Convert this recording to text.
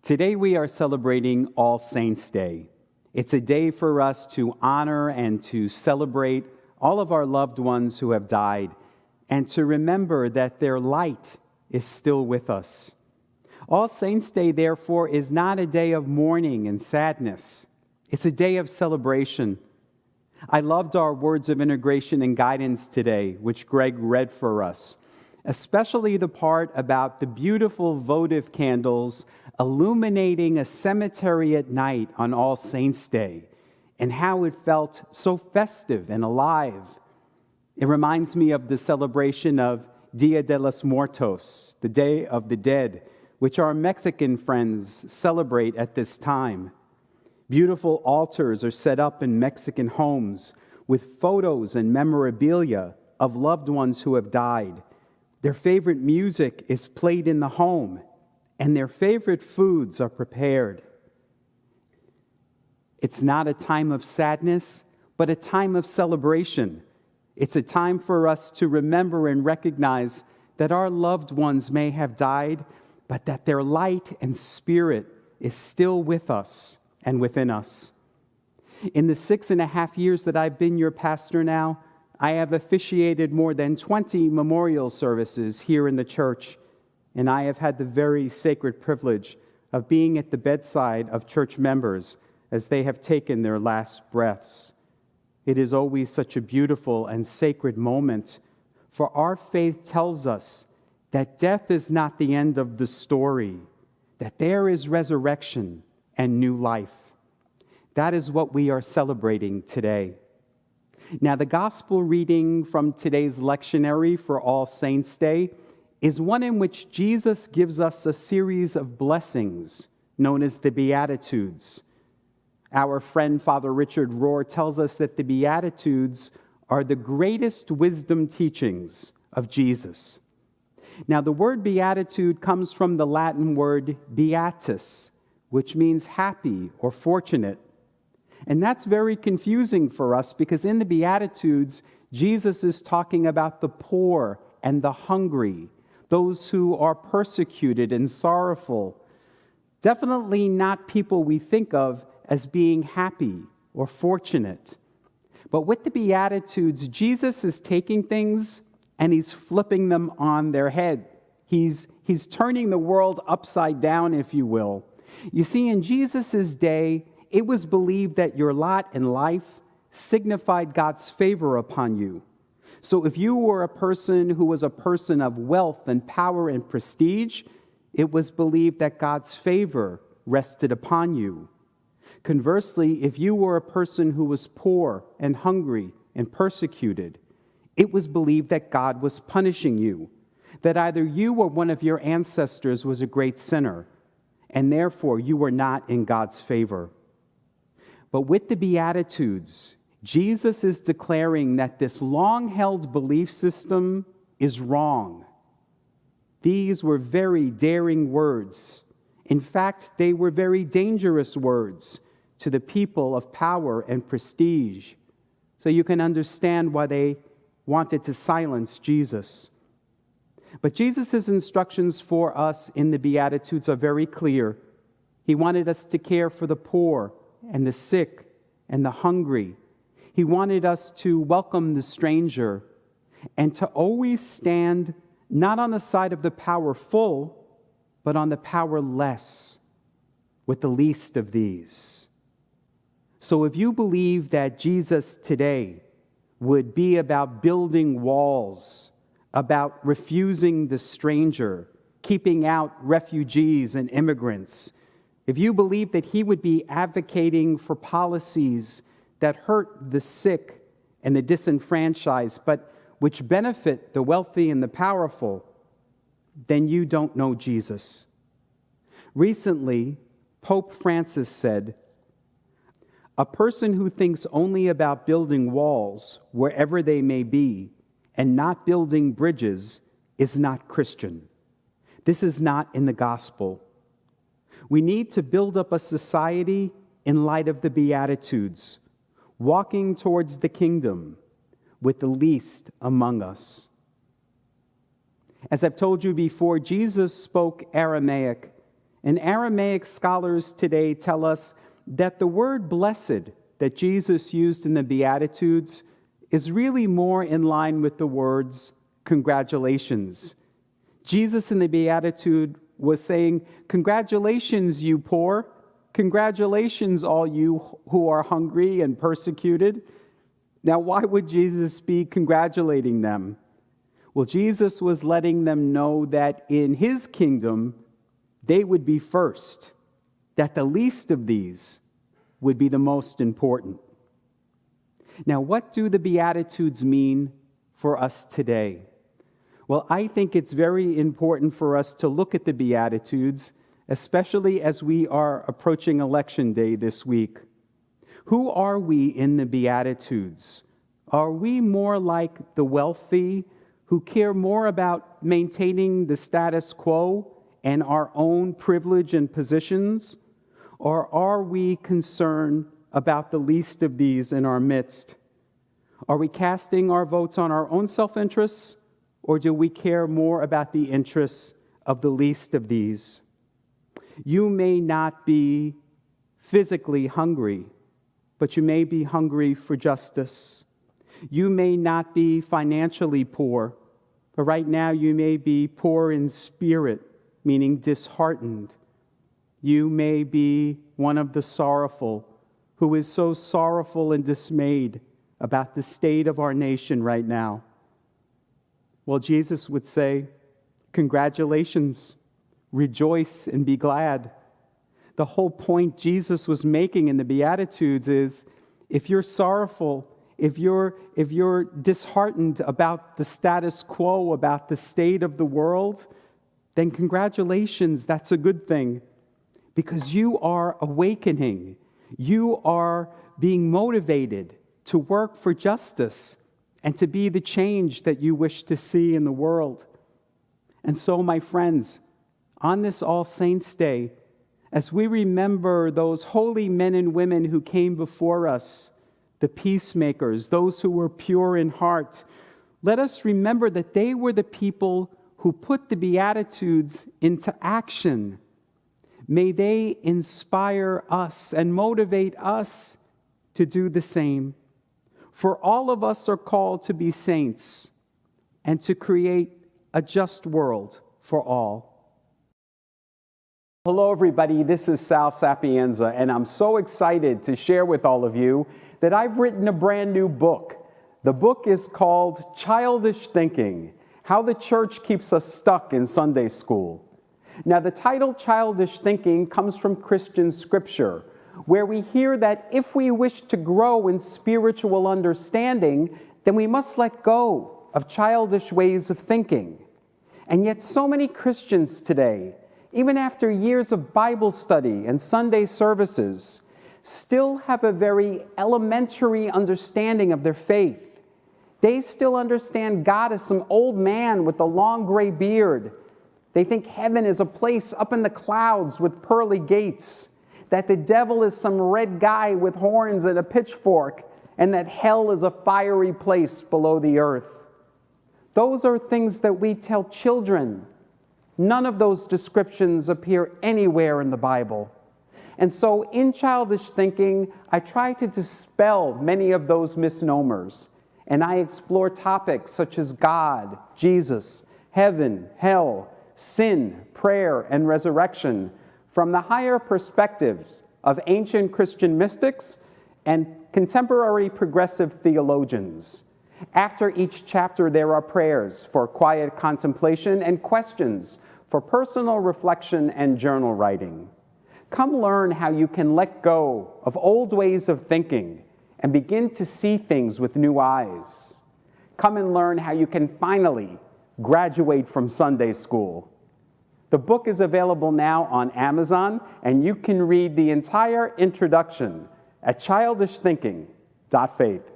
Today we are celebrating All Saints' Day. It's a day for us to honor and to celebrate all of our loved ones who have died and to remember that their light is still with us. All Saints' Day, therefore, is not a day of mourning and sadness. It's a day of celebration. I loved our words of integration and guidance today, which Greg read for us, especially the part about the beautiful votive candles illuminating a cemetery at night on All Saints' Day, and how it felt so festive and alive. It reminds me of the celebration of Dia de los Muertos, the Day of the Dead, which our Mexican friends celebrate at this time. Beautiful altars are set up in Mexican homes with photos and memorabilia of loved ones who have died. Their favorite music is played in the home, and their favorite foods are prepared. It's not a time of sadness, but a time of celebration. It's a time for us to remember and recognize that our loved ones may have died, but that their light and spirit is still with us and within us. In the 6.5 years that I've been your pastor now, I have officiated more than 20 memorial services here in the church, and I have had the very sacred privilege of being at the bedside of church members as they have taken their last breaths. It is always such a beautiful and sacred moment, for our faith tells us that death is not the end of the story, that there is resurrection and new life. That is what we are celebrating today. Now, the gospel reading from today's lectionary for All Saints' Day is one in which Jesus gives us a series of blessings known as the Beatitudes. Our friend Father Richard Rohr tells us that the Beatitudes are the greatest wisdom teachings of Jesus. Now, the word beatitude comes from the Latin word beatus, which means happy or fortunate. And that's very confusing for us because in the Beatitudes, Jesus is talking about the poor and the hungry, those who are persecuted and sorrowful. Definitely not people we think of as being happy or fortunate. But with the Beatitudes, Jesus is taking things and he's flipping them on their head. He's turning the world upside down, if you will. You see, in Jesus' day, it was believed that your lot in life signified God's favor upon you. So if you were a person who was a person of wealth and power and prestige, it was believed that God's favor rested upon you. Conversely, if you were a person who was poor and hungry and persecuted, it was believed that God was punishing you, that either you or one of your ancestors was a great sinner, and therefore you were not in God's favor. But with the Beatitudes, Jesus is declaring that this long-held belief system is wrong. These were very daring words. In fact, they were very dangerous words to the people of power and prestige. So you can understand why they wanted to silence Jesus. But Jesus' instructions for us in the Beatitudes are very clear. He wanted us to care for the poor and the sick and the hungry. He wanted us to welcome the stranger and to always stand not on the side of the powerful, but on the powerless, with the least of these. So if you believe that Jesus today would be about building walls, about refusing the stranger, keeping out refugees and immigrants, if you believe that he would be advocating for policies that hurt the sick and the disenfranchised, but which benefit the wealthy and the powerful, then you don't know Jesus. Recently, Pope Francis said, "A person who thinks only about building walls, wherever they may be, and not building bridges is not Christian. This is not in the gospel." We need to build up a society in light of the Beatitudes, walking towards the kingdom with the least among us. As I've told you before, Jesus spoke Aramaic, And Aramaic scholars today tell us that the word blessed that Jesus used in the Beatitudes is really more in line with the words congratulations. Jesus in the Beatitude was saying, congratulations, you poor. Congratulations, all you who are hungry and persecuted. Now, why would Jesus be congratulating them? Well, Jesus was letting them know that in his kingdom, they would be first, that the least of these would be the most important. Now, what do the Beatitudes mean for us today? Well, I think it's very important for us to look at the Beatitudes, especially as we are approaching Election Day this week. Who are we in the Beatitudes? Are we more like the wealthy who care more about maintaining the status quo and our own privilege and positions? Or are we concerned about the least of these in our midst? Are we casting our votes on our own self-interests, or do we care more about the interests of the least of these? You may not be physically hungry, but you may be hungry for justice. You may not be financially poor, but right now you may be poor in spirit, meaning disheartened. You may be one of the sorrowful who is so sorrowful and dismayed about the state of our nation right now. Well, Jesus would say, congratulations, rejoice and be glad. The whole point Jesus was making in the Beatitudes is, if you're sorrowful, if you're disheartened about the status quo, about the state of the world, then congratulations, that's a good thing. Because you are awakening. You are being motivated to work for justice and to be the change that you wish to see in the world. And so, my friends, on this All Saints' Day, as we remember those holy men and women who came before us, the peacemakers, those who were pure in heart, let us remember that they were the people who put the Beatitudes into action. May they inspire us and motivate us to do the same. For all of us are called to be saints and to create a just world for all. Hello, everybody. This is Sal Sapienza, and I'm so excited to share with all of you that I've written a brand new book. The book is called Childish Thinking: How the Church Keeps Us Stuck in Sunday School. Now, the title Childish Thinking comes from Christian scripture, where we hear that if we wish to grow in spiritual understanding, then we must let go of childish ways of thinking. And yet so many Christians today, even after years of Bible study and Sunday services, still have a very elementary understanding of their faith. They still understand God as some old man with a long gray beard. They think heaven is a place up in the clouds with pearly gates, that the devil is some red guy with horns and a pitchfork, and that hell is a fiery place below the earth. Those are things that we tell children. None of those descriptions appear anywhere in the Bible. And so in Childish Thinking, I try to dispel many of those misnomers, and I explore topics such as God, Jesus, heaven, hell, sin, prayer, and resurrection from the higher perspectives of ancient Christian mystics and contemporary progressive theologians. After each chapter, there are prayers for quiet contemplation and questions for personal reflection and journal writing. Come learn how you can let go of old ways of thinking and begin to see things with new eyes. Come and learn how you can finally graduate from Sunday school. The book is available now on Amazon, and you can read the entire introduction at childishthinking.faith.